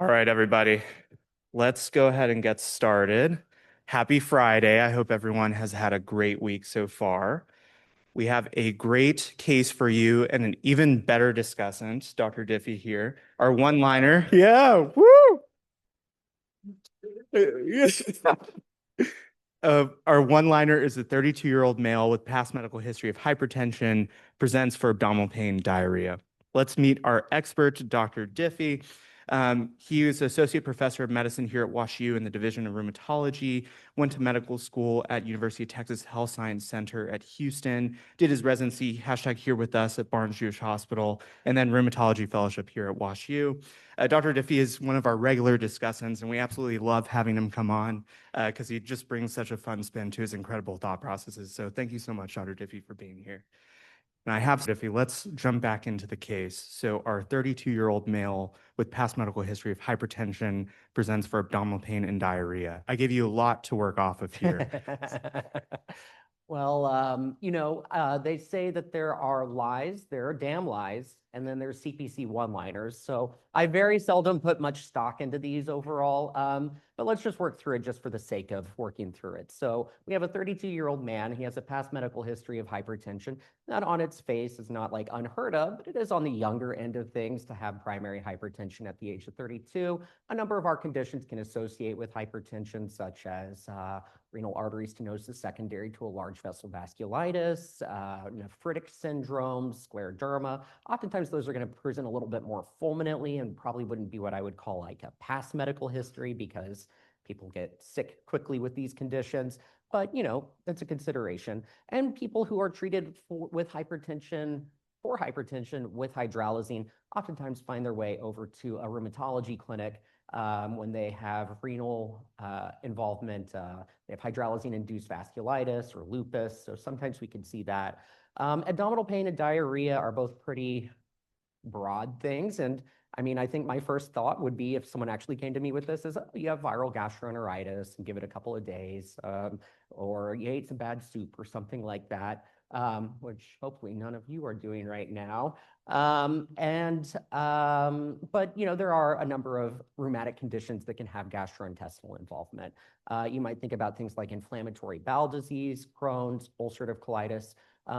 All right, everybody, let's go ahead and get started. Happy Friday. I hope everyone has had a great week so far. We have a great case for you and an even better discussant, Dr. Diffie here. Our one-liner. Yeah, woo! Our one-liner is a 32-year-old male with past medical history of hypertension, presents for abdominal pain, diarrhea. Let's meet our expert, Dr. Diffie. He is associate professor of medicine here at WashU in the Division of Rheumatology, went to medical school at University of Texas Health Science Center at Houston, did his residency, #here with us at Barnes-Jewish Hospital, and then rheumatology fellowship here at WashU. Dr. Diffie is one of our regular discussants, and we absolutely love having him come on because he just brings such a fun spin to his incredible thought processes. So thank you so much, Dr. Diffie, for being here. And I have Diffie, let's jump back into the case. So our 32-year-old male with past medical history of hypertension presents for abdominal pain and diarrhea. I gave you a lot to work off of here. Well, they say that there are lies, there are damn lies, and then there's CPC one-liners. So I very seldom put much stock into these overall, but let's just work through it just for the sake of working through it. So we have a 32-year-old man. He has a past medical history of hypertension. That on its face is not like unheard of, but it is on the younger end of things to have primary hypertension at the age of 32. A number of our conditions can associate with hypertension, such as renal artery stenosis secondary to a large vessel vasculitis, nephritic syndrome, scleroderma. Oftentimes those are going to present a little bit more fulminantly and probably wouldn't be what I would call like a past medical history because people get sick quickly with these conditions. But, that's a consideration. And people who are treated with hypertension with hydralazine oftentimes find their way over to a rheumatology clinic when they have renal involvement. They have hydralazine-induced vasculitis or lupus, so sometimes we can see that. Abdominal pain and diarrhea are both pretty broad things, and I think my first thought would be if someone actually came to me with this is, oh, you have viral gastroenteritis and give it a couple of days, or you ate some bad soup or something like that, which hopefully none of you are doing right now. But there are a number of rheumatic conditions that can have gastrointestinal involvement. You might think about things like inflammatory bowel disease, Crohn's, ulcerative colitis.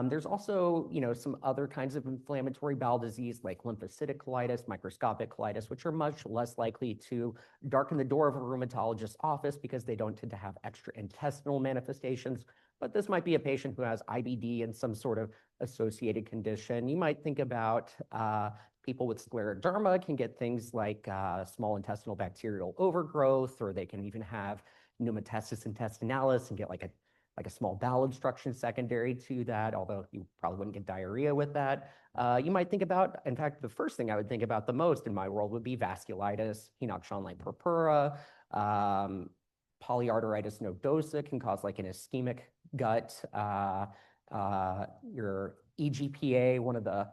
There's also, some other kinds of inflammatory bowel disease like lymphocytic colitis, microscopic colitis, which are much less likely to darken the door of a rheumatologist's office because they don't tend to have extra intestinal manifestations. But this might be a patient who has IBD and some sort of associated condition. You might think about people with scleroderma can get things like small intestinal bacterial overgrowth, or they can even have pneumocystis intestinalis and get like a small bowel obstruction secondary to that, although you probably wouldn't get diarrhea with that. You might think about, in fact, the first thing I would think about the most in my world would be vasculitis, Henoch-Schönlein purpura, polyarteritis nodosa can cause like an ischemic gut. Your EGPA, one of the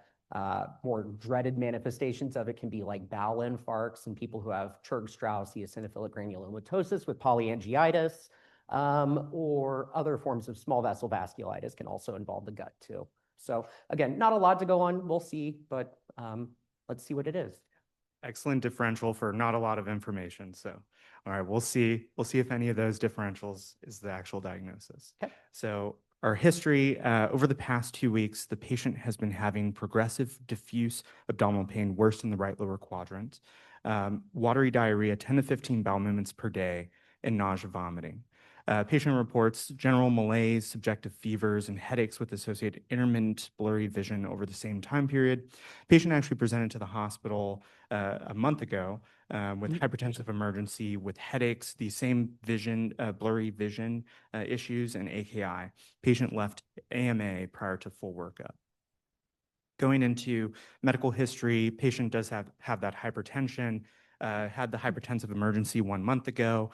more dreaded manifestations of it can be like bowel infarcts and people who have Churg-Strauss eosinophilic granulomatosis with polyangiitis. Or other forms of small vessel vasculitis can also involve the gut too. So again, not a lot to go on, we'll see, but let's see what it is. Excellent differential for not a lot of information. So, all right, we'll see if any of those differentials is the actual diagnosis. Okay. So our history, over the past 2 weeks, the patient has been having progressive diffuse abdominal pain, worse in the right lower quadrant, watery diarrhea, 10 to 15 bowel movements per day, and nausea, vomiting. Patient reports general malaise, subjective fevers, and headaches with associated intermittent blurry vision over the same time period. Patient actually presented to the hospital a month ago with hypertensive emergency, with headaches, the same vision, blurry vision issues, and AKI. Patient left AMA prior to full workup. Going into medical history, patient does have that hypertension, had the hypertensive emergency 1 month ago.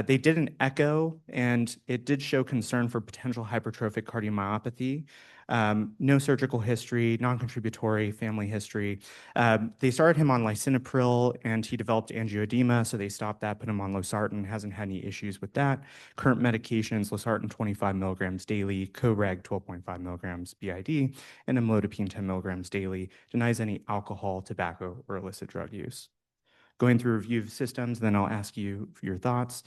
They did an echo, and it did show concern for potential hypertrophic cardiomyopathy. No surgical history, non-contributory family history. They started him on lisinopril, and he developed angioedema, so they stopped that, put him on losartan, hasn't had any issues with that. Current medications, losartan 25 milligrams daily, Coreg 12.5 milligrams BID, and amlodipine 10 milligrams daily. Denies any alcohol, tobacco, or illicit drug use. Going through a review of systems, then I'll ask you for your thoughts.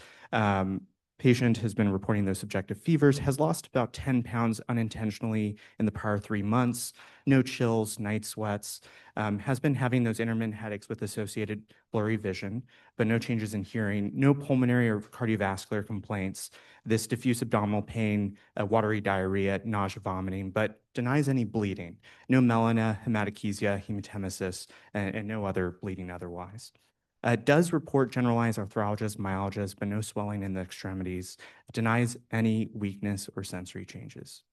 Patient has been reporting those subjective fevers, has lost about 10 pounds unintentionally in the prior 3 months, no chills, night sweats, has been having those intermittent headaches with associated blurry vision, but no changes in hearing, no pulmonary or cardiovascular complaints, this diffuse abdominal pain, watery diarrhea, nausea, vomiting, but denies any bleeding, no melena, hematochezia, hematemesis, and no other bleeding otherwise. Does report generalized arthralgias, myalgias, but no swelling in the extremities. Denies any weakness or sensory changes.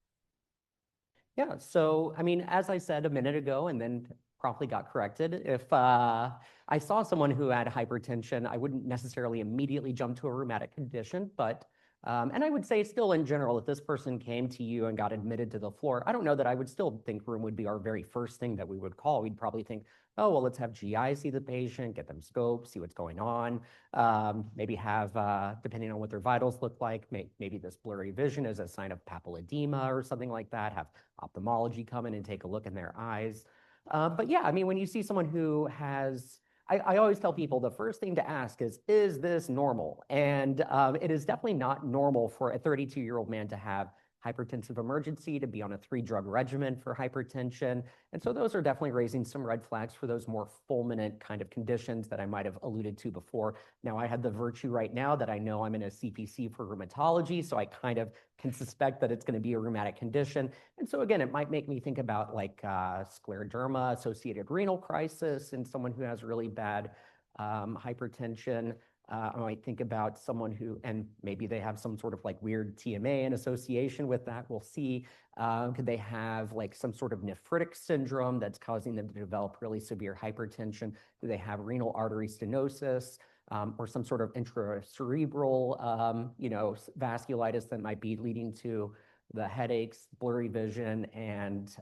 Yeah, so I mean, as I said a minute ago, and then promptly got corrected, if I saw someone who had hypertension, I wouldn't necessarily immediately jump to a rheumatic condition, but and I would say still in general, if this person came to you and got admitted to the floor, I don't know that I would still think rheum would be our very first thing that we would call. We'd probably think, oh, well, let's have GI see the patient, get them scoped, see what's going on. Maybe have, depending on what their vitals look like, maybe this blurry vision is a sign of papilledema or something like that. Have ophthalmology come in and take a look in their eyes. But yeah, I mean, when you see someone who has, I always tell people the first thing to ask is this normal? And it is definitely not normal for a 32-year-old man to have hypertensive emergency, to be on a 3-drug regimen for hypertension. And so those are definitely raising some red flags for those more fulminant kind of conditions that I might have alluded to before. Now, I had the virtue right now that I know I'm in a CPC for rheumatology, so I kind of can suspect that it's going to be a rheumatic condition. And so again, it might make me think about like scleroderma, associated renal crisis in someone who has really bad hypertension. I might think about someone who, and maybe they have some sort of like weird TMA in association with that. We'll see. Could they have like some sort of nephritic syndrome that's causing them to develop really severe hypertension? Do they have renal artery stenosis? Or some sort of intracerebral, vasculitis that might be leading to the headaches, blurry vision, and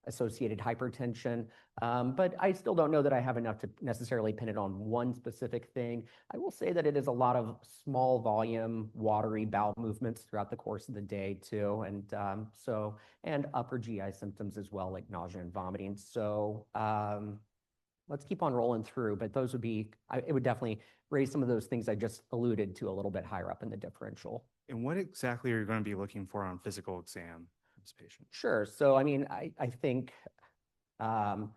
associated hypertension. But I still don't know that I have enough to necessarily pin it on one specific thing. I will say that it is a lot of small volume, watery bowel movements throughout the course of the day too. And upper GI symptoms as well, like nausea and vomiting. So let's keep on rolling through, but those would be, it would definitely raise some of those things I just alluded to a little bit higher up in the differential. And what exactly are you going to be looking for on physical exam of this patient? Sure. So, I mean, I think um,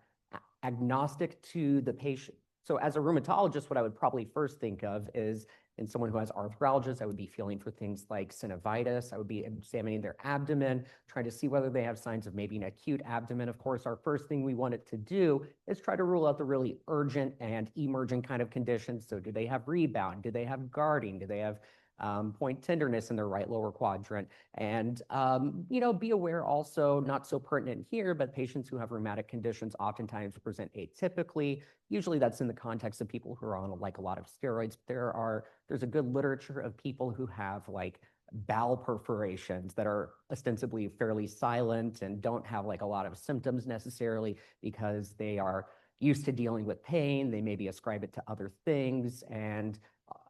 agnostic to the patient. So as a rheumatologist, what I would probably first think of is in someone who has arthralgias, I would be feeling for things like synovitis. I would be examining their abdomen, trying to see whether they have signs of maybe an acute abdomen. Of course, our first thing we want it to do is try to rule out the really urgent and emergent kind of conditions. So do they have rebound? Do they have guarding? Do they have point tenderness in their right lower quadrant? And, be aware also, not so pertinent here, but patients who have rheumatic conditions oftentimes present atypically. Usually that's in the context of people who are on like a lot of steroids. There's a good literature of people who have like bowel perforations that are ostensibly fairly silent and don't have like a lot of symptoms necessarily because they are used to dealing with pain. They maybe ascribe it to other things, and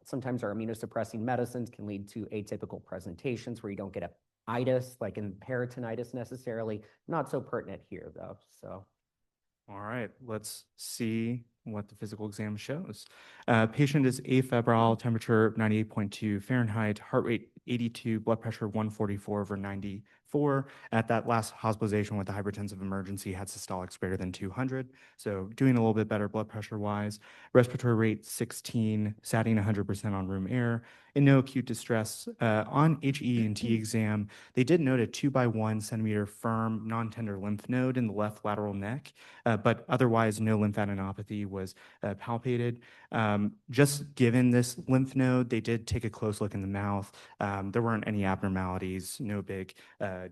sometimes our immunosuppressing medicines can lead to atypical presentations where you don't get a itis, like in peritonitis necessarily. Not so pertinent here, though. So, all right, let's see what the physical exam shows. Patient is afebrile, temperature 98.2 Fahrenheit, heart rate 82, blood pressure 144/94. At that last hospitalization with the hypertensive emergency, had systolics greater than 200. So doing a little bit better blood pressure wise. Respiratory rate 16, satting 100% on room air, and no acute distress. On HE&T exam, they did note a 2 by 1 centimeter firm non-tender lymph node in the left lateral neck, but otherwise no lymphadenopathy was palpated. Just given this lymph node, they did take a close look in the mouth. There weren't any abnormalities, no big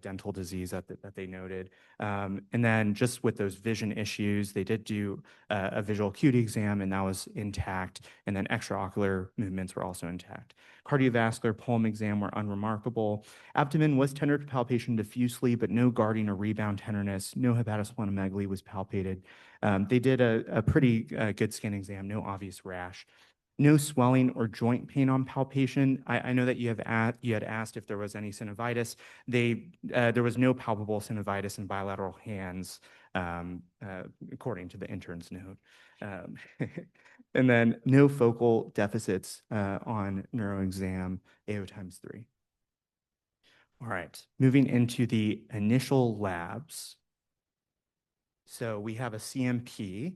dental disease that they noted. And then just with those vision issues, they did do a visual acuity exam, and that was intact. And then extraocular movements were also intact. Cardiovascular pulm exam were unremarkable. Abdomen was tender to palpation diffusely, but no guarding or rebound tenderness. No hepatosplenomegaly was palpated. They did a pretty good skin exam, no obvious rash. No swelling or joint pain on palpation. I know that you had asked if there was any synovitis. There was no palpable synovitis in bilateral hands, according to the intern's note. Um, and then no focal deficits on neuroexam, AO times 3. All right, moving into the initial labs. So we have a CMP.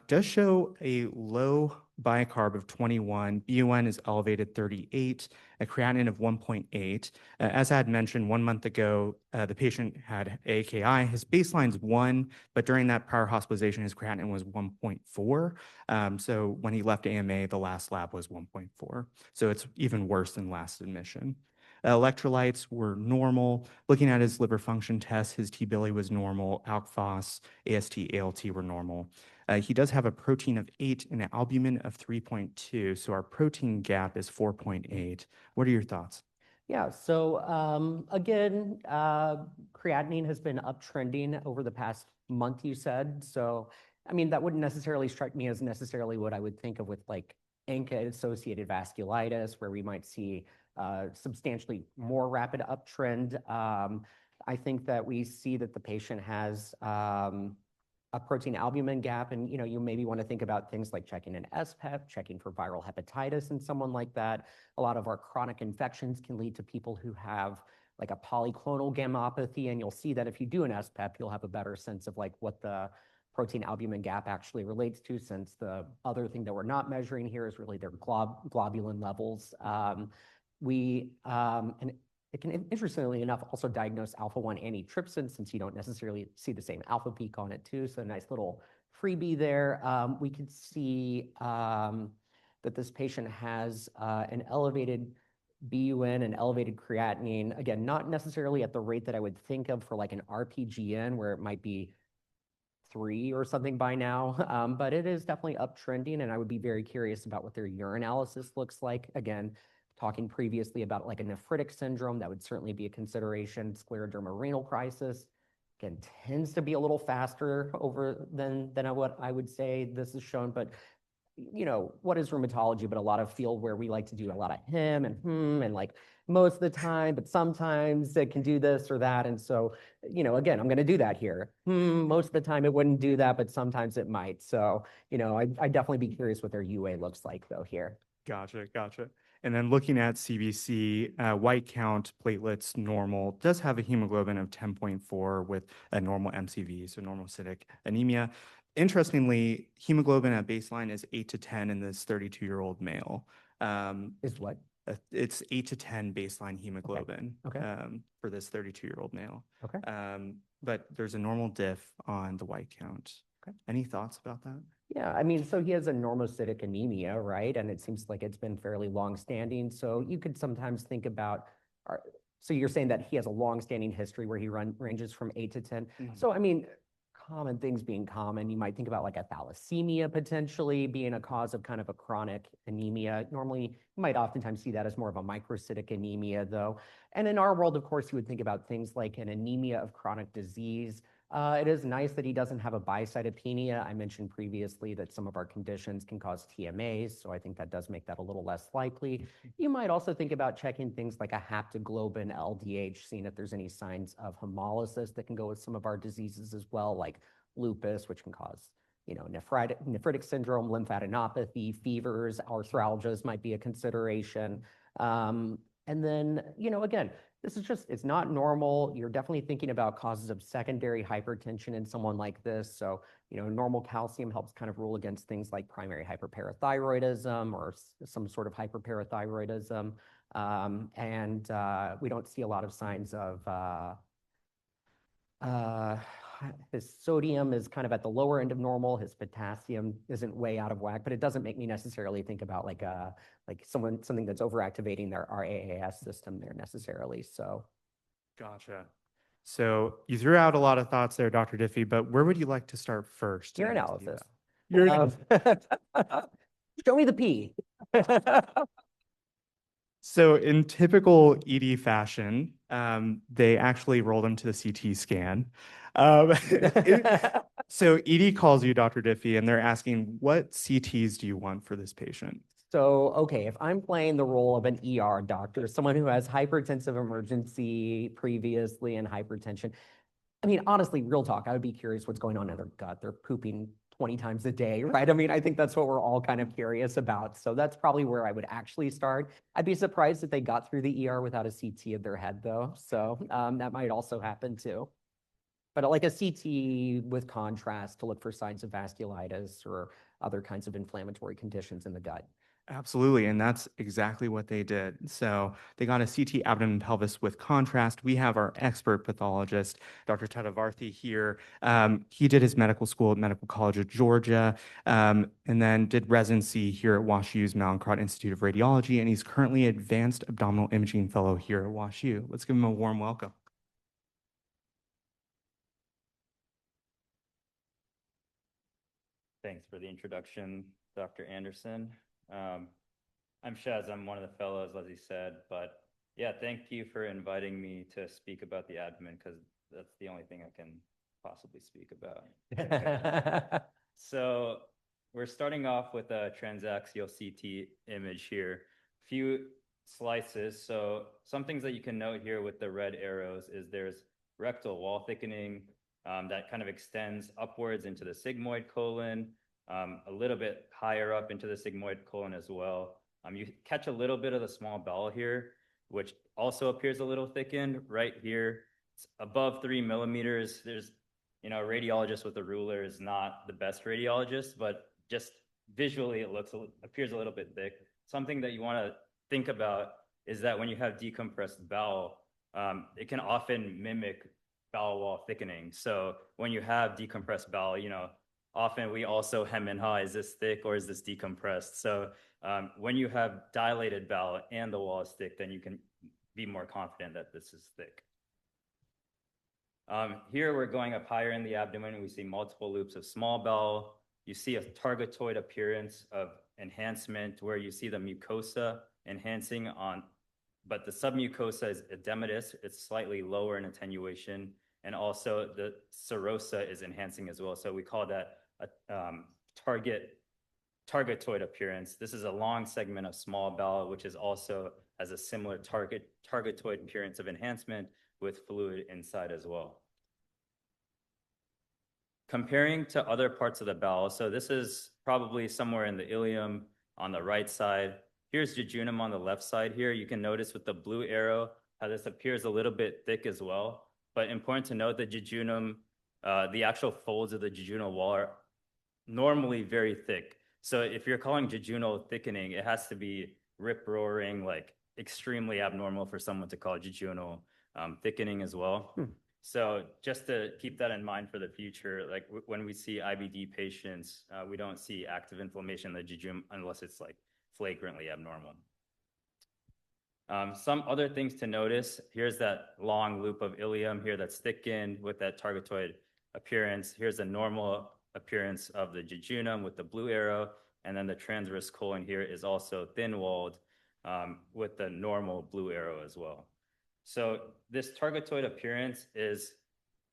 Does show a low bicarb of 21. BUN is elevated 38, a creatinine of 1.8. As I had mentioned 1 month ago, the patient had AKI. His baseline's 1, but during that prior hospitalization, his creatinine was 1.4. So when he left AMA, the last lab was 1.4. So it's even worse than last admission. Electrolytes were normal. Looking at his liver function tests, his T-billy was normal. Alk Phos, AST, ALT were normal. He does have a protein of 8 and an albumin of 3.2, so our protein gap is 4.8. What are your thoughts? Yeah, so again, creatinine has been uptrending over the past month, you said. So, I mean, that wouldn't necessarily strike me as necessarily what I would think of with like ANCA-associated vasculitis, where we might see substantially more rapid uptrend. I think that we see that the patient has a protein albumin gap, and you maybe want to think about things like checking an SPEP, checking for viral hepatitis in someone like that. A lot of our chronic infections can lead to people who have like a polyclonal gammopathy, and you'll see that if you do an SPEP, you'll have a better sense of like what the protein albumin gap actually relates to, since the other thing that we're not measuring here is really their globulin levels. And it can, interestingly enough, also diagnose alpha-1 antitrypsin, since you don't necessarily see the same alpha peak on it too. So a nice little freebie there. We could see that this patient has an elevated BUN and elevated creatinine. Again, not necessarily at the rate that I would think of for like an RPGN, where it might be 3 or something by now, but it is definitely uptrending, and I would be very curious about what their urinalysis looks like. Again, talking previously about like a nephritic syndrome, that would certainly be a consideration. Scleroderma renal crisis, again, tends to be a little faster over than what I would say this is shown, but what is rheumatology but a lot of field where we like to do a lot of him and like most of the time, but sometimes it can do this or that. And so, again, I'm going to do that here. Most of the time it wouldn't do that, but sometimes it might. So, I'd definitely be curious what their UA looks like though here. Gotcha, gotcha. And then looking at CBC, white count, platelets normal, does have a hemoglobin of 10.4 with a normal MCV, so normal cytic anemia. Interestingly, hemoglobin at baseline is 8 to 10 in this 32-year-old male. Is what? It's 8 to 10 baseline hemoglobin Okay. for this 32-year-old male. Okay. But there's a normal diff on the white count. Okay. Any thoughts about that? Yeah, I mean, so he has a normocytic anemia, right? And it seems like it's been fairly long-standing. So you could sometimes think about, so you're saying that he has a long-standing history where he ranges from 8 to 10. So, I mean, common things being common, you might think about like a thalassemia potentially being a cause of kind of a chronic anemia. Normally, you might oftentimes see that as more of a microcytic anemia, though. And in our world, of course, you would think about things like an anemia of chronic disease. It is nice that he doesn't have a bicytopenia. I mentioned previously that some of our conditions can cause TMAs, so I think that does make that a little less likely. You might also think about checking things like a haptoglobin LDH, seeing if there's any signs of hemolysis that can go with some of our diseases as well, like lupus, which can cause nephritic syndrome, lymphadenopathy, fevers, arthralgias might be a consideration. And then, again, this is just, it's not normal. You're definitely thinking about causes of secondary hypertension in someone like this. So, normal calcium helps kind of rule against things like primary hyperparathyroidism or some sort of hyperparathyroidism. And we don't see a lot of signs of his sodium is kind of at the lower end of normal. His potassium isn't way out of whack, but it doesn't make me necessarily think about like something that's overactivating their RAAS system there necessarily. So, gotcha. So you threw out a lot of thoughts there, Dr. Diffie, but where would you like to start first? urinalysis. Urinalysis. Show me the pee. So in typical ED fashion, they actually rolled him to the CT scan. So ED calls you, Dr. Diffie, and they're asking, what CTs do you want for this patient? So, okay, if I'm playing the role of an ER doctor, someone who has hypertensive emergency previously and hypertension, I mean, honestly, real talk, I would be curious what's going on in their gut. They're pooping 20 times a day, right? I mean, I think that's what we're all kind of curious about. So that's probably where I would actually start. I'd be surprised if they got through the ER without a CT of their head, though. So that might also happen too. But like a CT with contrast to look for signs of vasculitis or other kinds of inflammatory conditions in the gut. Absolutely, and that's exactly what they did. So they got a CT abdomen and pelvis with contrast. We have our expert pathologist, Dr. Tadavarthi here. He did his medical school at Medical College of Georgia, and then did residency here at WashU's Mallinckrodt Institute of Radiology, and he's currently Advanced Abdominal Imaging Fellow here at WashU. Let's give him a warm welcome. Thanks for the introduction, Dr. Anderson. I'm Shaz. I'm one of the fellows, as he said, but yeah, thank you for inviting me to speak about the abdomen because that's the only thing I can possibly speak about. So we're starting off with a transaxial CT image here. Few slices. So some things that you can note here with the red arrows is there's rectal wall thickening that kind of extends upwards into the sigmoid colon, a little bit higher up into the sigmoid colon as well. You catch a little bit of the small bowel here, which also appears a little thickened right here. It's above 3 millimeters. There's, a radiologist with a ruler is not the best radiologist, but just visually it appears a little bit thick. Something that you want to think about is that when you have decompressed bowel, it can often mimic bowel wall thickening. So when you have decompressed bowel, often we also hem and haw, is this thick or is this decompressed? So when you have dilated bowel and the wall is thick, then you can be more confident that this is thick. Here we're going up higher in the abdomen. We see multiple loops of small bowel. You see a targetoid appearance of enhancement where you see the mucosa enhancing on, but the submucosa is edematous. It's slightly lower in attenuation. And also the serosa is enhancing as well. So we call that a targetoid appearance. This is a long segment of small bowel, which is also has a similar targetoid appearance of enhancement with fluid inside as well. Comparing to other parts of the bowel, so this is probably somewhere in the ileum on the right side. Here's jejunum on the left side here. You can notice with the blue arrow how this appears a little bit thick as well. But important to note that jejunum, the actual folds of the jejunal wall are normally very thick. So if you're calling jejunal thickening, it has to be rip-roaring, like extremely abnormal for someone to call jejunal thickening as well. So just to keep that in mind for the future, like when we see IBD patients, we don't see active inflammation in the jejunum unless it's like flagrantly abnormal. Some other things to notice, here's that long loop of ileum here that's thickened with that targetoid appearance. Here's a normal appearance of the jejunum with the blue arrow, and then the transverse colon here is also thin-walled with the normal blue arrow as well. So this targetoid appearance is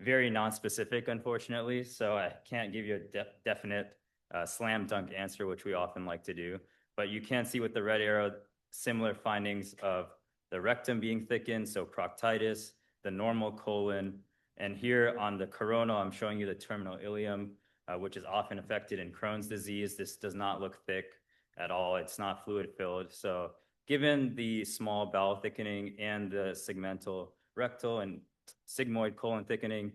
very nonspecific, unfortunately, so I can't give you a definite slam dunk answer, which we often like to do, but you can see with the red arrow similar findings of the rectum being thickened, so proctitis, the normal colon, and here on the coronal, I'm showing you the terminal ileum, which is often affected in Crohn's disease. This does not look thick at all. It's not fluid filled. So given the small bowel thickening and the segmental rectal and sigmoid colon thickening,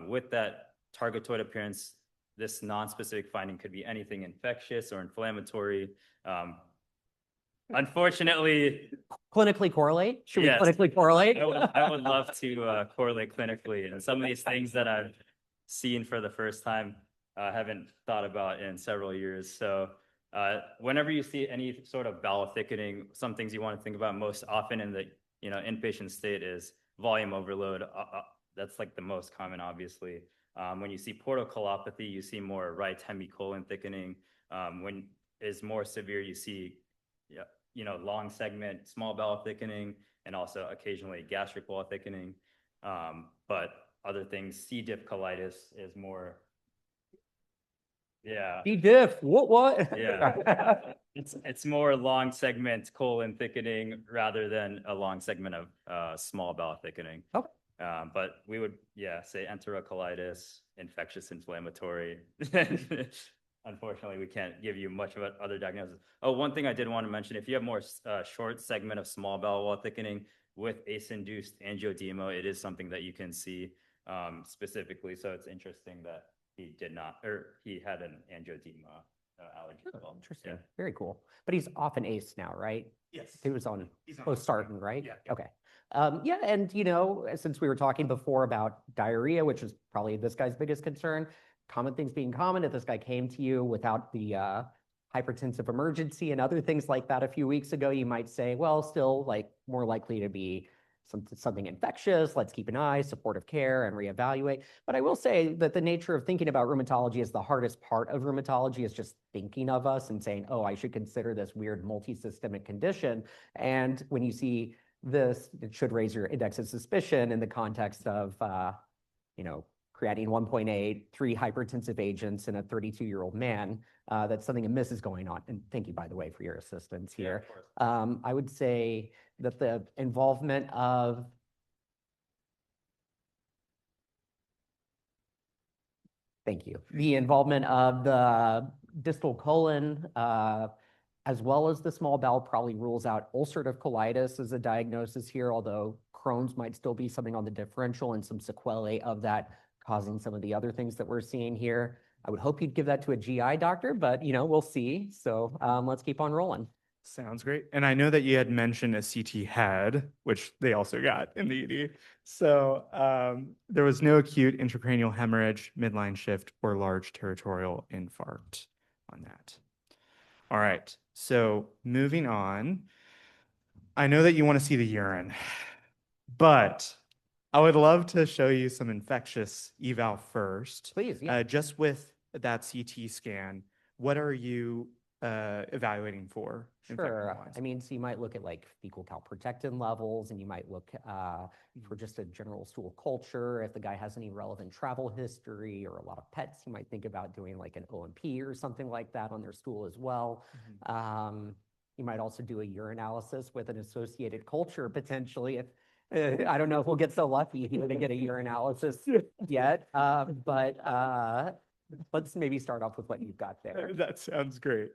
with that targetoid appearance, this nonspecific finding could be anything infectious or inflammatory. Unfortunately, clinically correlate? Should yes, we clinically correlate? I would love to correlate clinically. And some of these things that I've seen for the first time, haven't thought about in several years. So whenever you see any sort of bowel thickening, some things you want to think about most often in the inpatient state is volume overload. That's like the most common, obviously. When you see portocolopathy, you see more right hemicolon thickening. When it's more severe, you see long segment, small bowel thickening, and also occasionally gastric wall thickening. But other things, C. diff colitis is more, yeah. C. diff, what? Yeah, it's more long segment colon thickening rather than a long segment of small bowel thickening. Okay. But we would, yeah, say enterocolitis, infectious inflammatory. Unfortunately, we can't give you much of other diagnosis. Oh, one thing I did want to mention, if you have more short segment of small bowel wall thickening with ACE-induced angioedema, it is something that you can see specifically. So it's interesting that he did not, or he had an angioedema allergy as well. Interesting. Yeah. Very cool. But he's off an ACE now, right? Yes. He was on He's on postpartum, right? Yeah. Okay. Yeah, and you know, since we were talking before about diarrhea, which is probably this guy's biggest concern, common things being common, if this guy came to you without the hypertensive emergency and other things like that a few weeks ago, you might say, well, still like more likely to be something infectious. Let's keep an eye, supportive care, and reevaluate. But I will say that the nature of thinking about rheumatology is the hardest part of rheumatology is just thinking of us and saying, oh, I should consider this weird multisystemic condition. And when you see this, it should raise your index of suspicion in the context of, you know, creatinine 1.8, 3 hypertensive agents in a 32-year-old man, that something amiss is going on. And thank you, by the way, for your assistance here. Yeah, I would say that the involvement of Thank you. The involvement of the distal colon, as well as the small bowel, probably rules out ulcerative colitis as a diagnosis here, although Crohn's might still be something on the differential and some sequelae of that causing some of the other things that we're seeing here. I would hope you'd give that to a GI doctor, but you know, we'll see. So let's keep on rolling. Sounds great. And I know that you had mentioned a CT head, which they also got in the ED. So there was no acute intracranial hemorrhage, midline shift, or large territorial infarct on that. All right. So moving on, I know that you want to see the urine, but I would love to show you some infectious eval first. Please, yeah. Just with that CT scan, what are you evaluating for? Sure. I mean, so you might look at like fecal calprotectin levels, and you might look for just a general stool culture. If the guy has any relevant travel history or a lot of pets, you might think about doing like an OMP or something like that on their stool as well. You might also do a urinalysis with an associated culture potentially. If I don't know if we'll get so lucky to get a urinalysis yet, but let's maybe start off with what you've got there. That sounds great.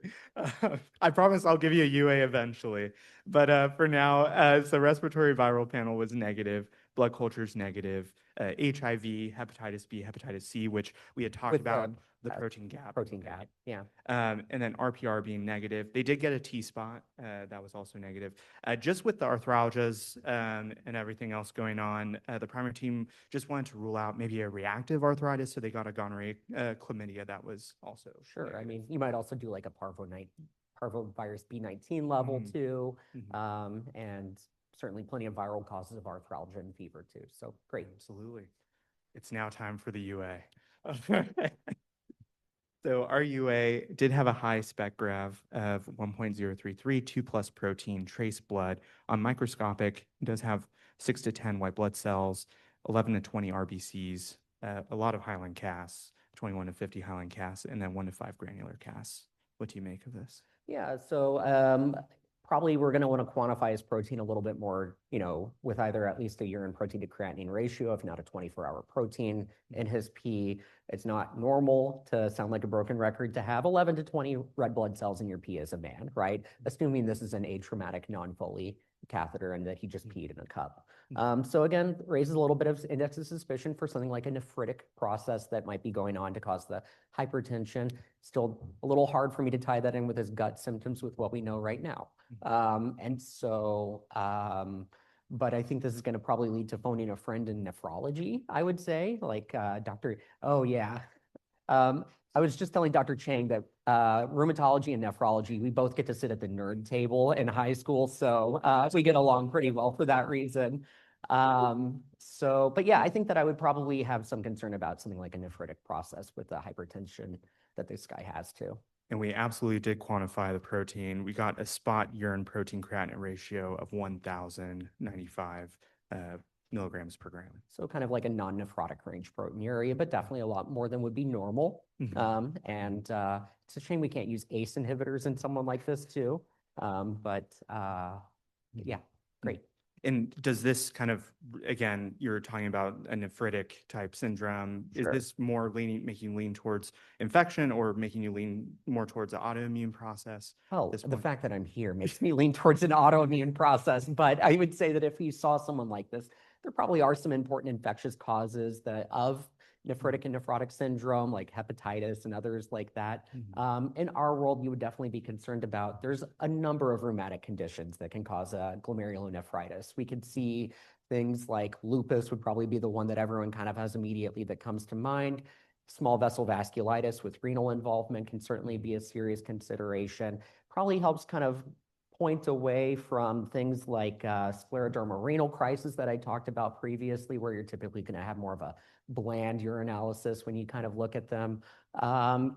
I promise I'll give you a UA eventually. But for now, so respiratory viral panel was negative, blood culture's negative, HIV, hepatitis B, hepatitis C, which we had talked With about, the protein gap. Protein gap, yeah. And then RPR being negative. They did get a T-spot. That was also negative. Just with the arthralgias and everything else going on, the primary team just wanted to rule out maybe a reactive arthritis, so they got a gonorrhea chlamydia that was also Sure. negative. I mean, you might also do like a parvovirus B19 level too, and certainly plenty of viral causes of arthralgia and fever too. So great. Absolutely. It's now time for the UA. So our UA did have a high spec grav of 1.033, 2+ protein, trace blood. On microscopic, it does have 6 to 10 white blood cells, 11 to 20 RBCs, a lot of hyaline casts, 21 to 50 hyaline casts, and then 1 to 5 granular casts. What do you make of this? Yeah, so probably we're going to want to quantify his protein a little bit more, you know, with either at least a urine protein to creatinine ratio, if not a 24-hour protein in his pee. It's not normal, to sound like a broken record, to have 11 to 20 red blood cells in your pee as a man, right? Assuming this is an atraumatic non-Foley catheter and that he just peed in a cup. So again, raises a little bit of index of suspicion for something like a nephritic process that might be going on to cause the hypertension. Still a little hard for me to tie that in with his gut symptoms with what we know right now. But I think this is going to probably lead to phoning a friend in nephrology, I would say, like oh yeah. I was just telling Dr. Chang that rheumatology and nephrology, we both get to sit at the nerd table in high school, so we get along pretty well for that reason. But yeah, I think that I would probably have some concern about something like a nephritic process with the hypertension that this guy has too. And we absolutely did quantify the protein. We got a spot urine protein creatinine ratio of 1,095 milligrams per gram. So kind of like a non-nephrotic range proteinuria, but definitely a lot more than would be normal. It's a shame we can't use ACE inhibitors in someone like this too. Yeah, great. And does this kind of, again, you're talking about a nephritic type syndrome. Sure. Is this more making you lean towards infection or making you lean more towards the autoimmune process? Well, This the point? fact that I'm here makes me lean towards an autoimmune process, but I would say that if you saw someone like this, there probably are some important infectious causes of nephritic and nephrotic syndrome, like hepatitis and others like that. In our world, you would definitely be concerned about, there's a number of rheumatic conditions that can cause glomerulonephritis. We could see things like lupus would probably be the one that everyone kind of has immediately that comes to mind. Small vessel vasculitis with renal involvement can certainly be a serious consideration. Probably helps kind of point away from things like scleroderma renal crisis that I talked about previously, where you're typically going to have more of a bland urinalysis when you kind of look at them.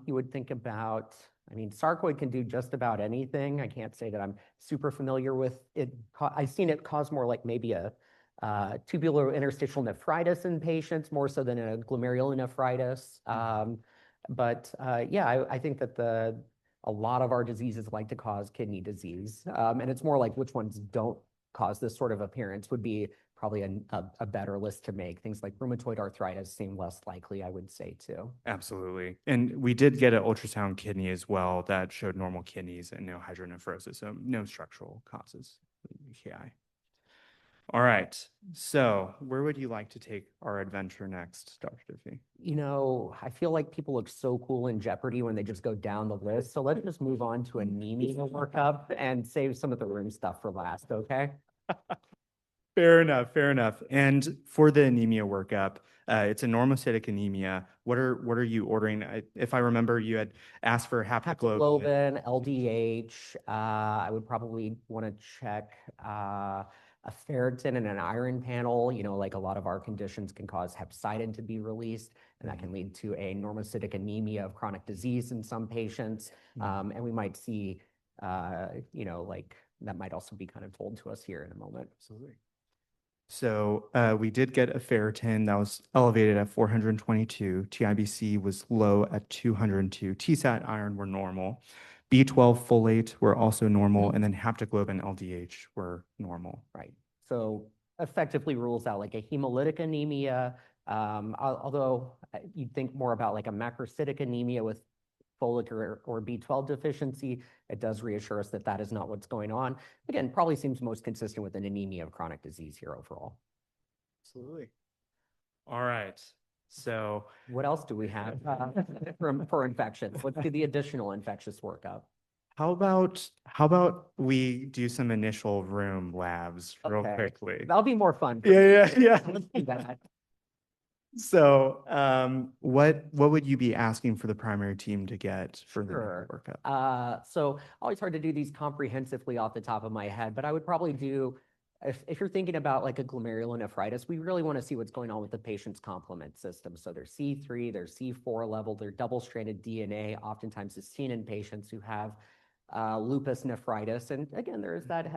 You would think about, I mean, sarcoid can do just about anything. I can't say that I'm super familiar with it. I've seen it cause more like maybe a tubular interstitial nephritis in patients, more so than a glomerulonephritis. Yeah, I think that a lot of our diseases like to cause kidney disease. And it's more like which ones don't cause this sort of appearance would be probably a better list to make. Things like rheumatoid arthritis seem less likely, I would say, too. Absolutely. And we did get an ultrasound kidney as well that showed normal kidneys and no hydronephrosis, so no structural causes for UKI. All right. So where would you like to take our adventure next, Dr. Diffie? You know, I feel like people look so cool in Jeopardy when they just go down the list. So let's just move on to anemia workup and save some of the room stuff for last, okay? Fair enough, fair enough. And for the anemia workup, it's a normocytic anemia. What are you ordering? If I remember, you had asked for haptoglobin. Haptoglobin, LDH. I would probably want to check a ferritin and an iron panel. You know, like a lot of our conditions can cause hepcidin to be released, and that can lead to a normocytic anemia of chronic disease in some patients. And we might see, you know, like that might also be kind of told to us here in a moment. Absolutely. So we did get a ferritin that was elevated at 422. TIBC was low at 202. TSAT iron were normal. B12 folate were also normal, and then haptoglobin LDH were normal. Right. So effectively rules out like a hemolytic anemia, although you'd think more about like a macrocytic anemia with folic or B12 deficiency. It does reassure us that that is not what's going on. Again, probably seems most consistent with an anemia of chronic disease here overall. Absolutely. All right. So what else do we have for infections? Let's do the additional infectious workup. how about we do some initial room labs real quickly? That'll be more fun. Yeah. Let's do that. So, what would you be asking for the primary team to get for the workup? So always hard to do these comprehensively off the top of my head, but I would probably do, if you're thinking about like a glomerulonephritis, we really want to see what's going on with the patient's complement system. So their C3, their C4 level, their double-stranded DNA, oftentimes is seen in patients who have lupus nephritis. And again, there is that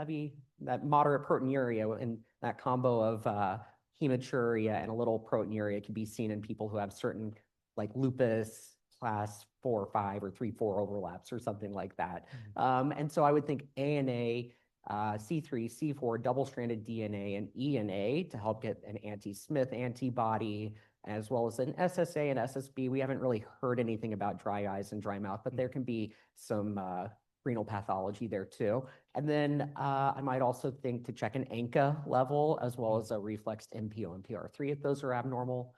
moderate proteinuria, and that combo of hematuria and a little proteinuria can be seen in people who have certain like lupus class 4 or 5 or 3-4 overlaps or something like that. And so I would think ANA, C3, C4, double-stranded DNA, and ENA to help get an anti-Smith antibody, as well as an SSA and SSB. We haven't really heard anything about dry eyes and dry mouth, but there can be some renal pathology there too. And then I might also think to check an ANCA level, as well as a reflexed MPO and PR3 if those are abnormal.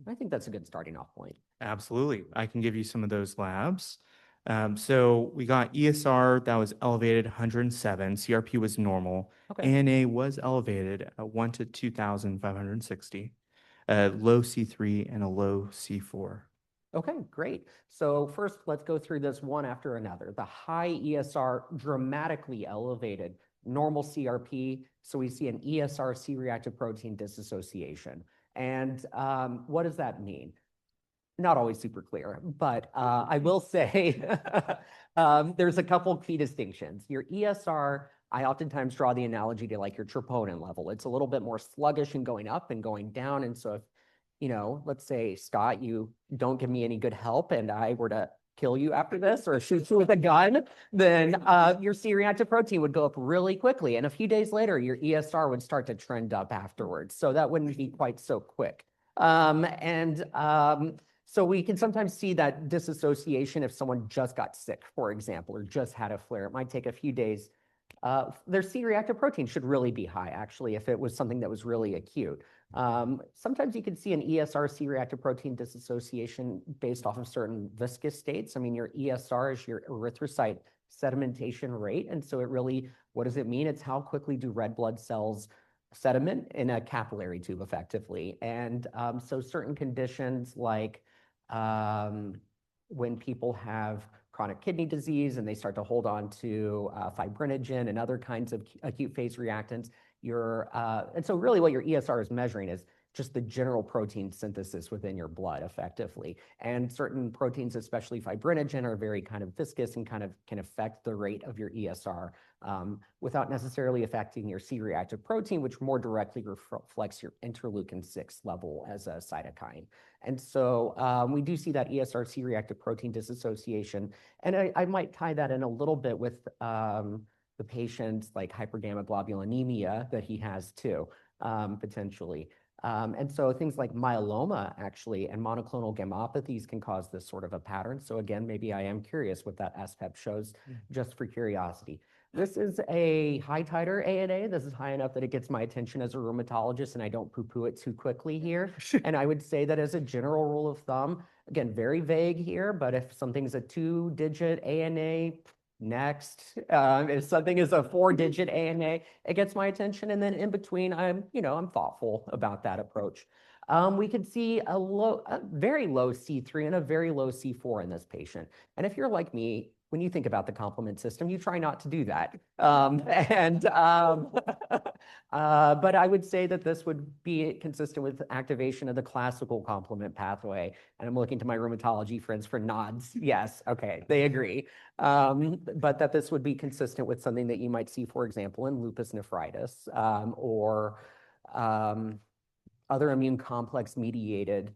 I think that's a good starting off point. Absolutely. I can give you some of those labs. So we got ESR that was elevated 107. CRP was normal. ANA was elevated at 1 to 2,560. Low C3 and a low C4. Okay, great. So first, let's go through this one after another. The high ESR dramatically elevated, normal CRP. So we see an ESR C-reactive protein dissociation. And what does that mean? Not always super clear, but I will say there's a couple key distinctions. Your ESR, I oftentimes draw the analogy to like your troponin level. It's a little bit more sluggish and going up and going down. And so if, you know, let's say, Scott, you don't give me any good help and I were to kill you after this or shoot you with a gun, then your C-reactive protein would go up really quickly. And a few days later, your ESR would start to trend up afterwards. So that wouldn't be quite so quick. So we can sometimes see that disassociation if someone just got sick, for example, or just had a flare. It might take a few days. Their C-reactive protein should really be high, actually, if it was something that was really acute. Sometimes you can see an ESR C-reactive protein disassociation based off of certain viscous states. I mean, your ESR is your erythrocyte sedimentation rate. And so it really, what does it mean? It's how quickly do red blood cells sediment in a capillary tube effectively. And so certain conditions like when people have chronic kidney disease and they start to hold on to fibrinogen and other kinds of acute phase reactants, and so really what your ESR is measuring is just the general protein synthesis within your blood effectively. And certain proteins, especially fibrinogen, are very kind of viscous and kind of can affect the rate of your ESR without necessarily affecting your C-reactive protein, which more directly reflects your interleukin-6 level as a cytokine. And so we do see that ESR C-reactive protein disassociation. And I might tie that in a little bit with the patient's like hypergammaglobulinemia that he has too, potentially. And so things like myeloma actually and monoclonal gammopathies can cause this sort of a pattern. So again, maybe I am curious what that SPEP shows just for curiosity. This is a high titer ANA. This is high enough that it gets my attention as a rheumatologist and I don't poo-poo it too quickly here. And I would say that as a general rule of thumb, again, very vague here, but if something's a 2-digit ANA, next. If something is a 4-digit ANA, it gets my attention. And then in between, I'm thoughtful about that approach. We could see a very low C3 and a very low C4 in this patient. And if you're like me, when you think about the complement system, you try not to do that. But I would say that this would be consistent with activation of the classical complement pathway. And I'm looking to my rheumatology friends for nods. Yes, okay, they agree. But that this would be consistent with something that you might see, for example, in lupus nephritis or other immune complex mediated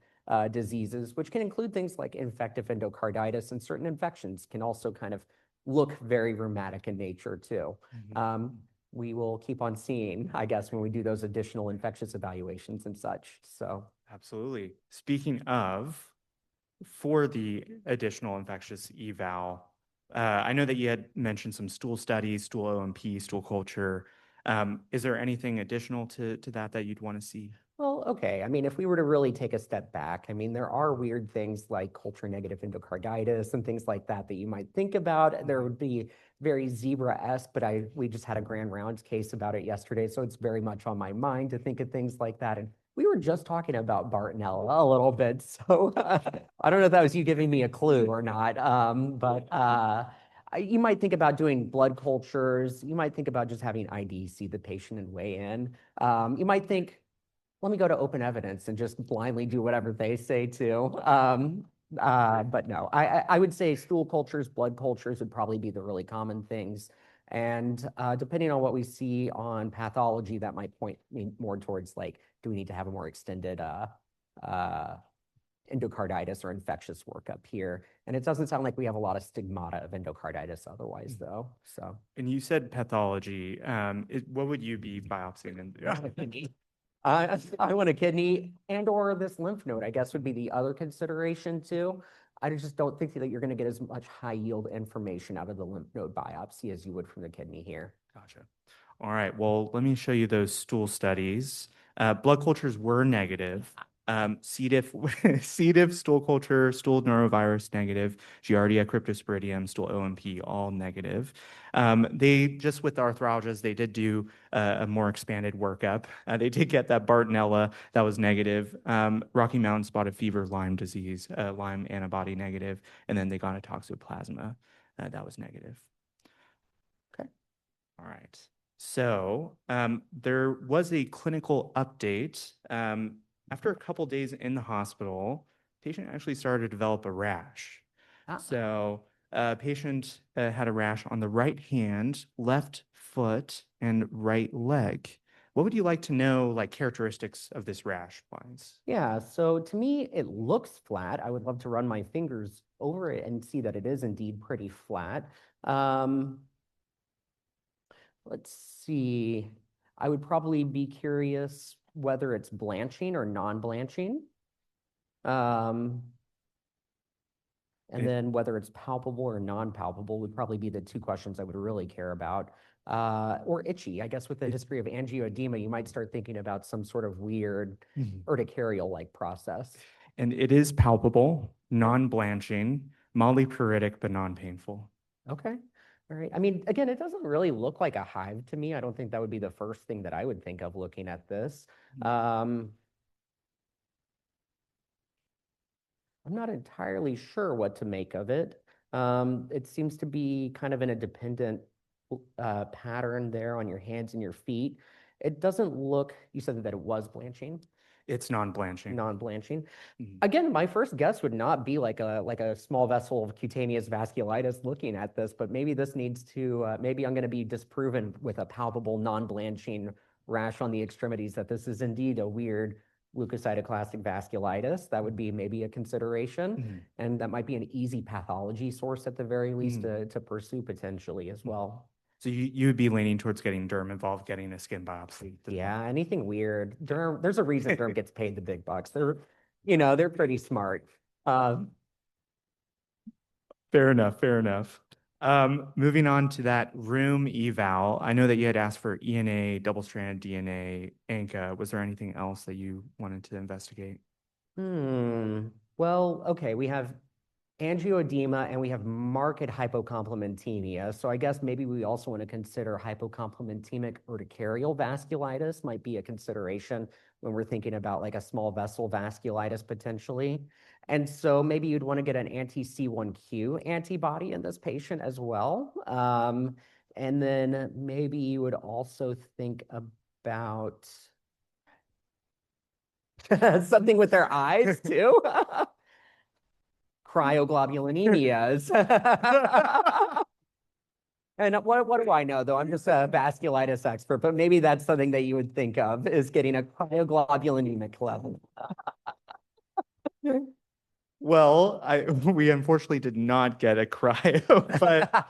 diseases, which can include things like infective endocarditis, and certain infections can also kind of look very rheumatic in nature too. We will keep on seeing, I guess, when we do those additional infectious evaluations and such. So absolutely. Speaking of, for the additional infectious eval, I know that you had mentioned some stool studies, stool O&P, stool culture. Is there anything additional to that you'd want to see? Well, okay. I mean, if we were to really take a step back, I mean, there are weird things like culture negative endocarditis and things like that you might think about. There would be very zebra-esque, but we just had a grand rounds case about it yesterday, so it's very much on my mind to think of things like that. And we were just talking about Bartonella a little bit, so I don't know if that was you giving me a clue or not, you might think about doing blood cultures. You might think about just having ID see the patient and weigh in. You might think, let me go to open evidence and just blindly do whatever they say too. But no, I would say stool cultures, blood cultures would probably be the really common things. And depending on what we see on pathology, that might point me more towards like, do we need to have a more extended endocarditis or infectious workup here? And it doesn't sound like we have a lot of stigmata of endocarditis otherwise though, so. And you said pathology. What would you be biopsying? I want a kidney and or this lymph node, I guess, would be the other consideration too. I just don't think that you're going to get as much high yield information out of the lymph node biopsy as you would from the kidney here. Gotcha. All right. Well, let me show you those stool studies. Blood cultures were negative. C. diff, C. diff, stool culture, stool neurovirus negative, Giardia, cryptosporidium, stool O&P, all negative. They just with the arthralgias, they did do a more expanded workup. They did get that Bartonella that was negative, Rocky Mountain spotted fever, Lyme disease, Lyme antibody negative, and then they got a toxoplasma that was negative. Okay. All right. So there was a clinical update. After a couple days in the hospital, patient actually started to develop a rash. So patient had a rash on the right hand, left foot, and right leg. What would you like to know, like characteristics of this rash wise? Yeah, so to me, it looks flat. I would love to run my fingers over it and see that it is indeed pretty flat. Um, let's see. I would probably be curious whether it's blanching or non-blanching. Um, and It- then whether it's palpable or non-palpable would probably be the two questions I would really care about. Or itchy. I guess with the history of angioedema, you might start thinking about some sort of weird Mhm. urticarial-like process. And it is palpable, non-blanching, mildly pruritic, but non-painful. Okay. All right. I mean, again, it doesn't really look like a hive to me. I don't think that would be the first thing that I would think of looking at this. Um, I'm not entirely sure what to make of it. It seems to be kind of in a dependent pattern there on your hands and your feet. It doesn't look, you said that it was blanching, It's non-blanching. non-blanching. Mhm. Again, my first guess would not be like a small vessel of cutaneous vasculitis looking at this, but maybe this needs to, maybe I'm going to be disproven with a palpable non-blanching rash on the extremities that this is indeed a weird leukocytoclastic vasculitis. That would be maybe a consideration, Mhm. and that might be an easy pathology source at the very least Mhm. to pursue potentially as well. So you would be leaning towards getting derm involved, getting a skin biopsy. Yeah, anything weird. Derm, there's a reason Derm gets paid the big bucks. They're pretty smart. Um, Fair enough, fair enough. Moving on to that room eval, I know that you had asked for ENA, double-stranded DNA, ANCA. Was there anything else that you wanted to investigate? Well, okay, we have angioedema and we have marked hypocomplementemia. So I guess maybe we also want to consider hypocomplementemic urticarial vasculitis might be a consideration when we're thinking about like a small vessel vasculitis potentially. And so maybe you'd want to get an anti-C1q antibody in this patient as well. And then maybe you would also think about something with their eyes too. Cryoglobulinemias. And what do I know, though? I'm just a vasculitis expert, but maybe that's something that you would think of is getting a cryoglobulинemic level. Well, we unfortunately did not get a cryo, but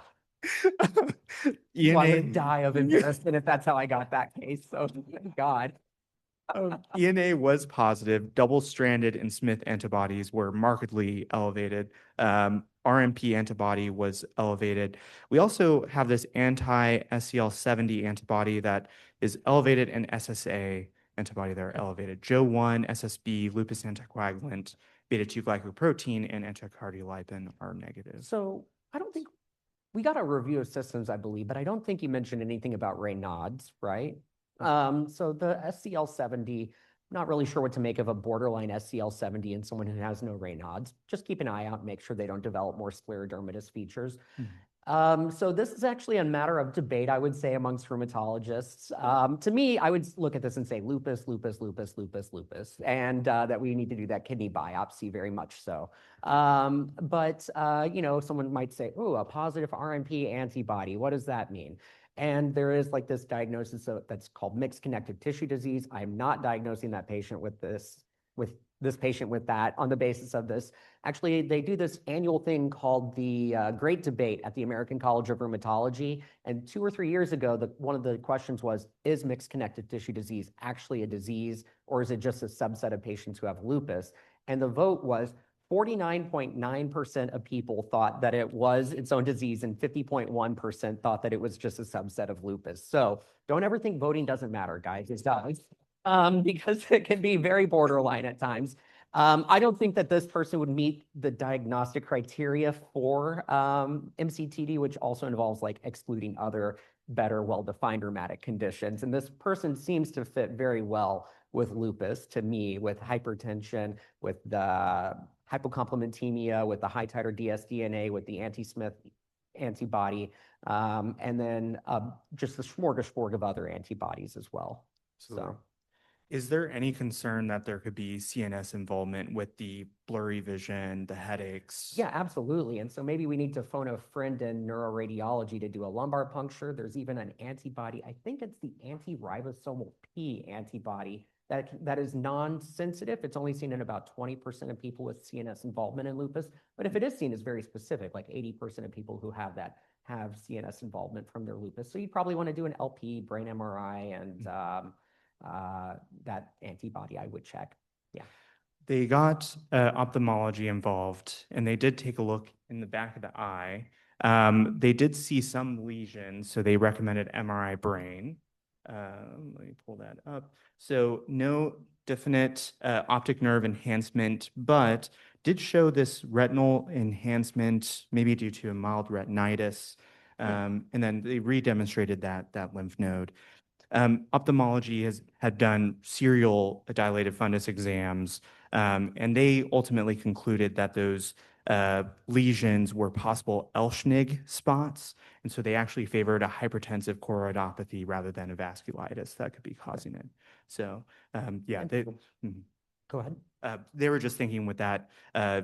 Well, I'm gonna ENA, die of embarrassment if that's how I got that case. So thank God. ENA was positive. Double-stranded and Smith antibodies were markedly elevated. RMP antibody was elevated. We also have this anti-SCL70 antibody that is elevated, and SSA antibody that are elevated. Jo1, SSB, lupus anticoagulant, beta-2 glycoprotein, and anticardiolipin are negative. So I don't think we got a review of systems, I believe, but I don't think you mentioned anything about Raynaud's, right? So the SCL70, not really sure what to make of a borderline SCL70 in someone who has no Raynaud's. Just keep an eye out and make sure they don't develop more sclerodermatous features. So this is actually a matter of debate, I would say, amongst rheumatologists. To me, I would look at this and say lupus, lupus, lupus, lupus, lupus, and that we need to do that kidney biopsy very much so. But someone might say, "Oh, a positive RMP antibody. What does that mean?" And there is like this diagnosis that's called mixed connective tissue disease. I'm not diagnosing that patient with this patient with that on the basis of this. Actually, they do this annual thing called the Great Debate at the American College of Rheumatology. And 2 or 3 years ago, one of the questions was, is mixed connective tissue disease actually a disease, or is it just a subset of patients who have lupus? And the vote was 49.9% of people thought that it was its own disease, and 50.1% thought that it was just a subset of lupus. So don't ever think voting doesn't matter, guys. It does. Because it can be very borderline at times. I don't think that this person would meet the diagnostic criteria for MCTD, which also involves like excluding other better, well-defined rheumatic conditions. And this person seems to fit very well with lupus to me, with hypertension, with the hypocomplementemia, with the high titer dsDNA, with the anti-Smith antibody, and then just the smorgasbord of other antibodies as well. Absolutely. So. Is there any concern that there could be CNS involvement with the blurry vision, the headaches? Yeah, absolutely. And so maybe we need to phone a friend in neuroradiology to do a lumbar puncture. There's even an antibody, I think it's the anti-ribosomal P antibody that is non-sensitive. It's only seen in about 20% of people with CNS involvement in lupus. But if it is seen, it's very specific, like 80% of people who have that have CNS involvement from their lupus. So you'd probably want to do an LP, brain MRI, and that antibody I would check. Yeah. They got ophthalmology involved, and they did take a look in the back of the eye. They did see some lesions, so they recommended MRI brain. Let me pull that up. So no definite optic nerve enhancement, but did show this retinal enhancement, maybe due to a mild retinitis. And then they re-demonstrated that lymph node. Ophthalmology had done serial dilated fundus exams, and they ultimately concluded that those lesions were possible Elschnig spots, and so they actually favored a hypertensive choroidopathy rather than a vasculitis that could be causing it. So, yeah, Go ahead. they were just thinking with that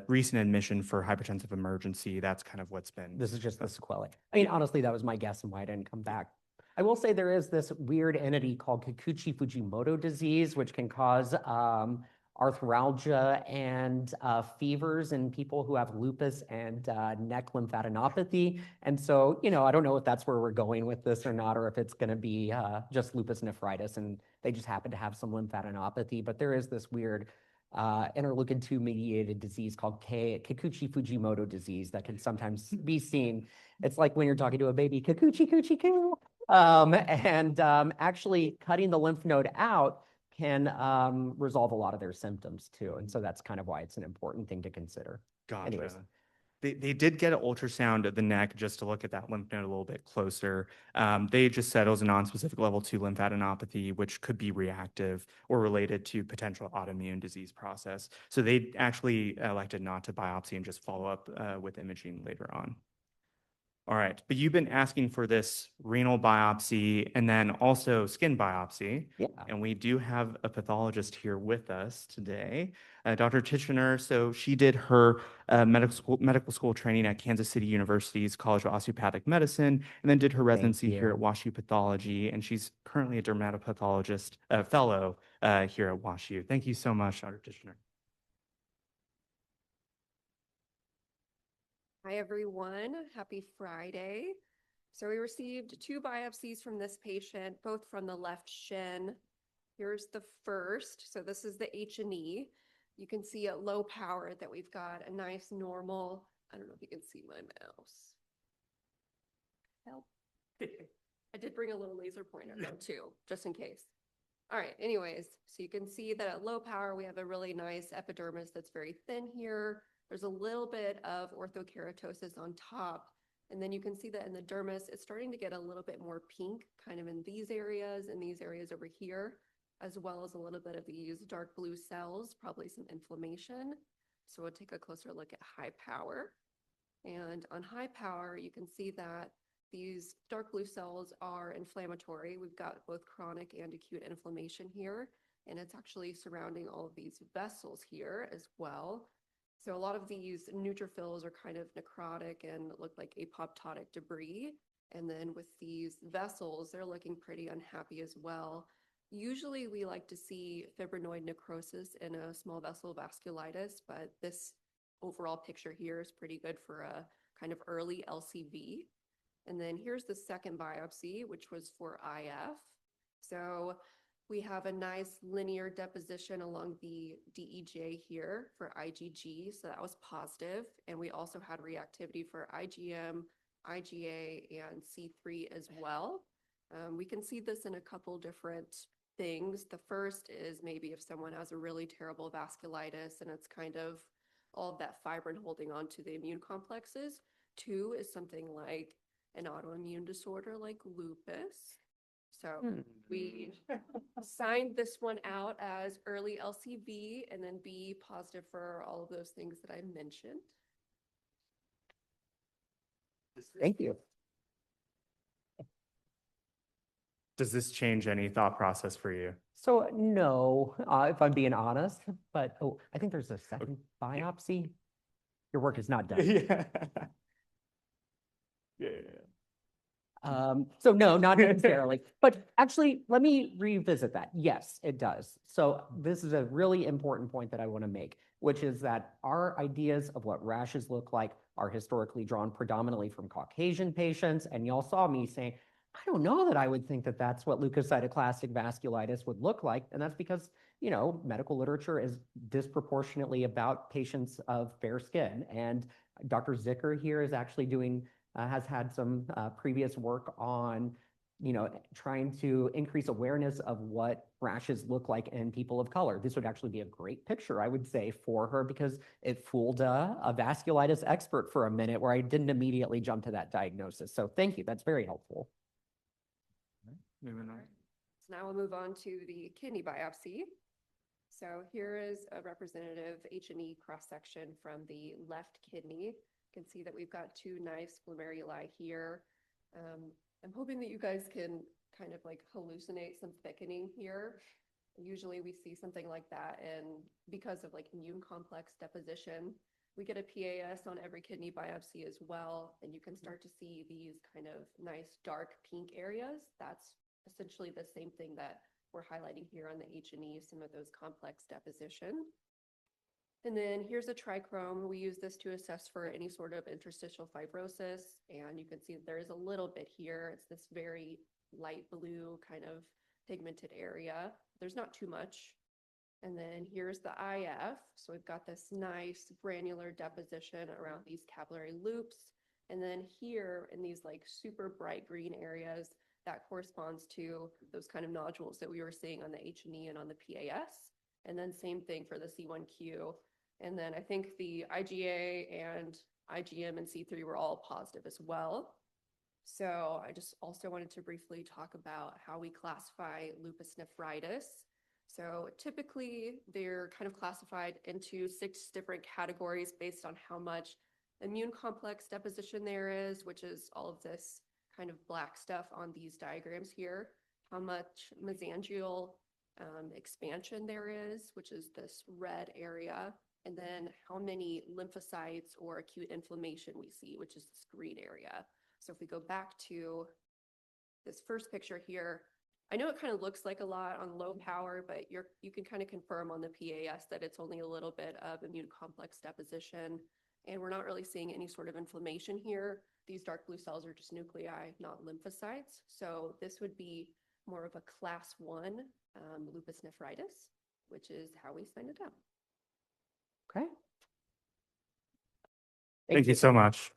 recent admission for hypertensive emergency, that's kind of what's been. This is just the sequelae. I mean, honestly, that was my guess and why I didn't come back. I will say there is this weird entity called Kikuchi-Fujimoto disease, which can cause arthralgia and fevers in people who have lupus and neck lymphadenopathy. And so, I don't know if that's where we're going with this or not, or if it's going to be just lupus nephritis and they just happen to have some lymphadenopathy. But there is this weird interleukin-2 mediated disease called Kikuchi-Fujimoto disease that can sometimes be seen. It's like when you're talking to a baby, Kikuchi-Kuchi-Ku. Actually cutting the lymph node out can resolve a lot of their symptoms too. And so that's kind of why it's an important thing to consider. Gotcha. Anyways. They did get an ultrasound of the neck just to look at that lymph node a little bit closer. They just said it was a nonspecific level 2 lymphadenopathy, which could be reactive or related to potential autoimmune disease process. So they actually elected not to biopsy and just follow up with imaging later on. All right, but you've been asking for this renal biopsy and then also skin biopsy. Yeah. And we do have a pathologist here with us today, Dr. Titchener. So she did her medical school training at Kansas City University's College of Osteopathic Medicine, and then did her residency here at WashU Pathology. And she's currently a dermatopathologist fellow here at WashU. Thank you so much, Dr. Titchener. Hi, everyone. Happy Friday. So we received 2 biopsies from this patient, both from the left shin. Here's the first. So this is the H&E. You can see at low power that we've got a nice normal, I don't know if you can see my mouse. Help. I did bring a little laser pointer though too, just in case. All right, anyways, so you can see that at low power, we have a really nice epidermis that's very thin here. There's a little bit of orthokeratosis on top. And then you can see that in the dermis, it's starting to get a little bit more pink, kind of in these areas and these areas over here, as well as a little bit of these dark blue cells, probably some inflammation. So we'll take a closer look at high power. And on high power, you can see that these dark blue cells are inflammatory. We've got both chronic and acute inflammation here, and it's actually surrounding all of these vessels here as well. So a lot of these neutrophils are kind of necrotic and look like apoptotic debris. And then with these vessels, they're looking pretty unhappy as well. Usually we like to see fibrinoid necrosis in a small vessel vasculitis, but this overall picture here is pretty good for a kind of early LCV. And then here's the second biopsy, which was for IF. So we have a nice linear deposition along the DEJ here for IgG, so that was positive. And we also had reactivity for IgM, IgA, and C3 as well. We can see this in a couple different things. The first is maybe if someone has a really terrible vasculitis and it's kind of all of that fibrin holding on to the immune complexes. 2 is something like an autoimmune disorder like lupus. So we signed this one out as early LCV and then B positive for all of those things that I mentioned. Thank you. Does this change any thought process for you? So no, if I'm being honest, but oh, I think there's a second biopsy. Your work is not done. Yeah. Yeah. So no, not necessarily. But actually, let me revisit that. Yes, it does. So this is a really important point that I want to make, which is that our ideas of what rashes look like are historically drawn predominantly from Caucasian patients. And y'all saw me saying, I don't know that I would think that that's what leukocytoclastic vasculitis would look like. And that's because, you know, medical literature is disproportionately about patients of fair skin. And Dr. Zicker here is actually doing has had some previous work on, you know, trying to increase awareness of what rashes look like in people of color. This would actually be a great picture, I would say, for her because it fooled a vasculitis expert for a minute where I didn't immediately jump to that diagnosis. So thank you. That's very helpful. Moving on. So now we'll move on to the kidney biopsy. So here is a representative H&E cross-section from the left kidney. You can see that we've got two nice glomeruli here. I'm hoping that you guys can kind of like hallucinate some thickening here. Usually we see something like that, and because of like immune complex deposition, we get a PAS on every kidney biopsy as well, and you can start to see these kind of nice dark pink areas. That's essentially the same thing that we're highlighting here on the H&E, some of those complex deposition. And then here's a trichrome. We use this to assess for any sort of interstitial fibrosis. And you can see that there is a little bit here. It's this very light blue kind of pigmented area. There's not too much. And then here's the IF. So we've got this nice granular deposition around these capillary loops. And then here in these like super bright green areas, that corresponds to those kind of nodules that we were seeing on the H&E and on the PAS. And then same thing for the C1q. And then I think the IgA and IgM and C3 were all positive as well. So I just also wanted to briefly talk about how we classify lupus nephritis. So typically they're kind of classified into 6 different categories based on how much immune complex deposition there is, which is all of this kind of black stuff on these diagrams here, how much mesangial expansion there is, which is this red area, and then how many lymphocytes or acute inflammation we see, which is this green area. So if we go back to this first picture here, I know it kind of looks like a lot on low power, but you can kind of confirm on the PAS that it's only a little bit of immune complex deposition, and we're not really seeing any sort of inflammation here. These dark blue cells are just nuclei, not lymphocytes. So this would be more of a class 1 lupus nephritis, which is how we sign it up. Okay. Thank you so much.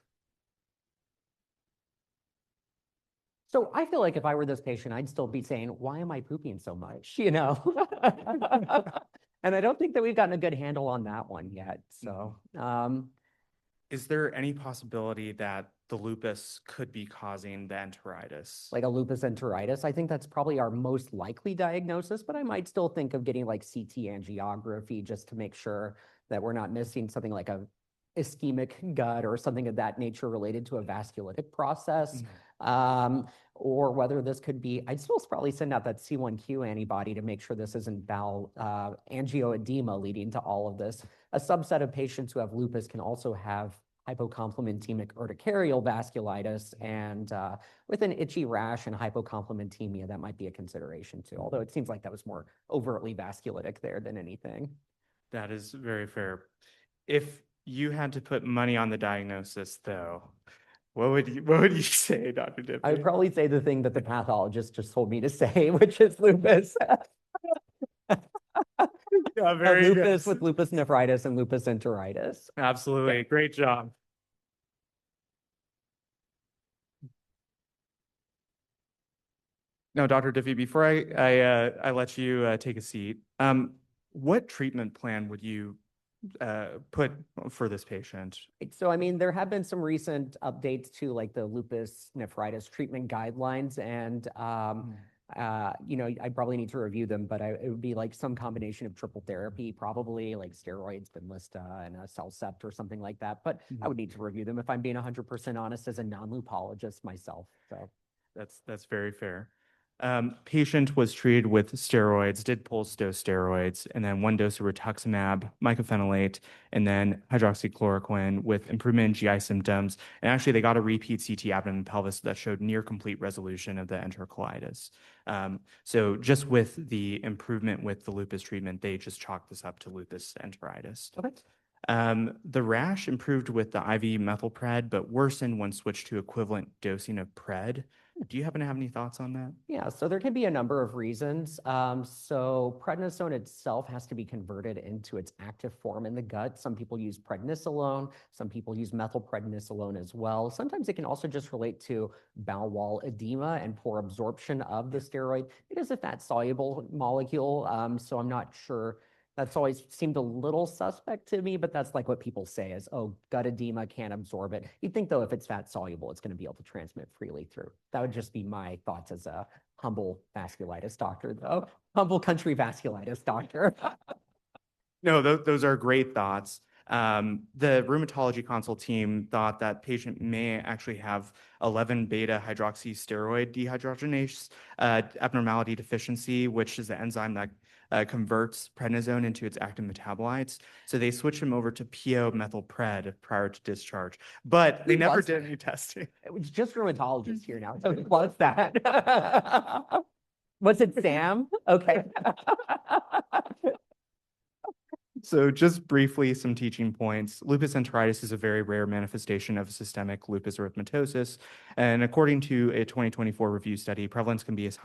So I feel like if I were this patient, I'd still be saying, why am I pooping so much? You know? And I don't think that we've gotten a good handle on that one yet. So, is there any possibility that the lupus could be causing the enteritis? like a lupus enteritis, I think that's probably our most likely diagnosis, but I might still think of getting like CT angiography just to make sure that we're not missing something like a ischemic gut or something of that nature related to a vasculitic process. Or whether this could be, I'd still probably send out that C1q antibody to make sure this isn't bowel angioedema leading to all of this. A subset of patients who have lupus can also have hypocomplementemic urticarial vasculitis, and with an itchy rash and hypocomplementemia, that might be a consideration too, although it seems like that was more overtly vasculitic there than anything. That is very fair. If you had to put money on the diagnosis, though, what would you say, Dr. Diffie? I would probably say the thing that the pathologist just told me to say, which is lupus. Yeah, very lupus good. with lupus nephritis and lupus enteritis. Absolutely. Yeah. Great job. Now, Dr. Diffie, before I let you take a seat, what treatment plan would you put for this patient? So, I mean, there have been some recent updates to like the lupus nephritis treatment guidelines, and you know, I probably need to review them, but it would be like some combination of triple therapy, probably like steroids, Benlysta, and a Cellcept or something like that. But I would need to review them if I'm being 100% honest as a non-lupologist myself. So that's very fair. Patient was treated with steroids, did pulse dose steroids, and then 1 dose of rituximab, mycophenolate, and then hydroxychloroquine with improvement in GI symptoms. And actually, they got a repeat CT abdomen and pelvis that showed near complete resolution of the enterocolitis. So just with the improvement with the lupus treatment, they just chalked this up to lupus enteritis. Okay. The rash improved with the IV methylpred, but worsened when switched to equivalent dosing of pred. Do you happen to have any thoughts on that? Yeah, so there can be a number of reasons. So prednisone itself has to be converted into its active form in the gut. Some people use prednisolone, some people use methylprednisolone as well. Sometimes it can also just relate to bowel wall edema and poor absorption of the steroid. It is a fat-soluble molecule, so I'm not sure. That's always seemed a little suspect to me, but that's like what people say is, oh, gut edema can't absorb it. You'd think, though, if it's fat soluble, it's going to be able to transmit freely through. That would just be my thoughts as a humble vasculitis doctor, though. Humble country vasculitis doctor. No, those are great thoughts. The rheumatology consult team thought that patient may actually have 11 beta hydroxysteroid dehydrogenase abnormality deficiency, which is the enzyme that converts prednisone into its active metabolites. So they switched him over to PO methylpred prior to discharge, but they never did any testing. It was just rheumatologists here now. So what's that? Was it Sam? Okay. So just briefly, some teaching points. Lupus enteritis is a very rare manifestation of systemic lupus erythematosus. And according to a 2024 review study, prevalence can be as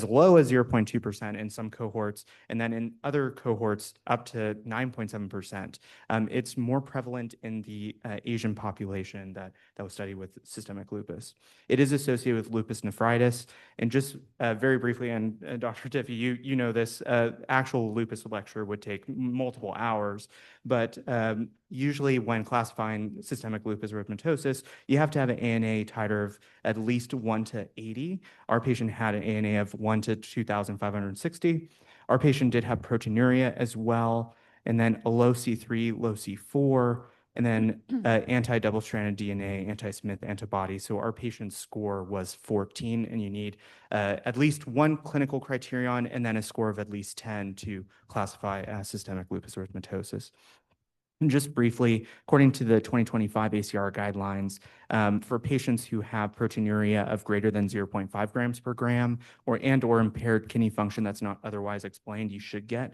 low as 0.2% in some cohorts, and then in other cohorts up to 9.7%. It's more prevalent in the Asian population that was studied with systemic lupus. It is associated with lupus nephritis. And just very briefly, and Dr. Diffie, you know this, actual lupus lecture would take multiple hours, but usually when classifying systemic lupus erythematosus, you have to have an ANA titer of at least 1 to 80. Our patient had an ANA of 1 to 2,560. Our patient did have proteinuria as well, and then a low C3, low C4, and then anti-double-stranded DNA, anti-Smith antibody. So our patient's score was 14, and you need at least one clinical criterion and then a score of at least 10 to classify as systemic lupus erythematosus. And just briefly, according to the 2025 ACR guidelines, for patients who have proteinuria of greater than 0.5 grams per gram or impaired kidney function that's not otherwise explained, you should get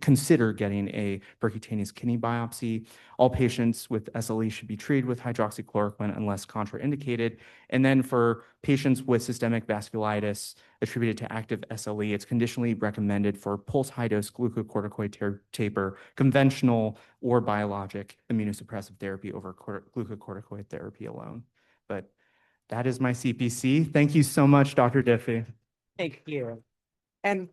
consider getting a percutaneous kidney biopsy. All patients with SLE should be treated with hydroxychloroquine unless contraindicated. And then for patients with systemic vasculitis attributed to active SLE, it's conditionally recommended for pulse high-dose glucocorticoid taper, conventional or biologic immunosuppressive therapy over glucocorticoid therapy alone. But that is my CPC. Thank you so much, Dr. Diffie. Thank you. And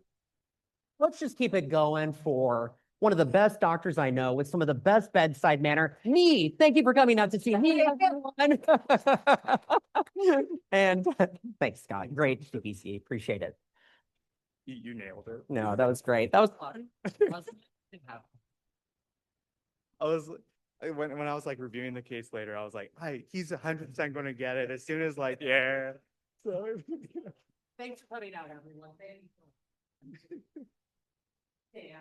let's just keep it going for one of the best doctors I know with some of the best bedside manner. Me, thank you for coming out to see me, everyone. And thanks, Scott. Great CPC. Appreciate it. You nailed it. No, that was great. That was fun. When I was like reviewing the case later, I was like, he's 100% going to get it as soon as like, yeah. So thanks for coming out, everyone. Thank you. Hey,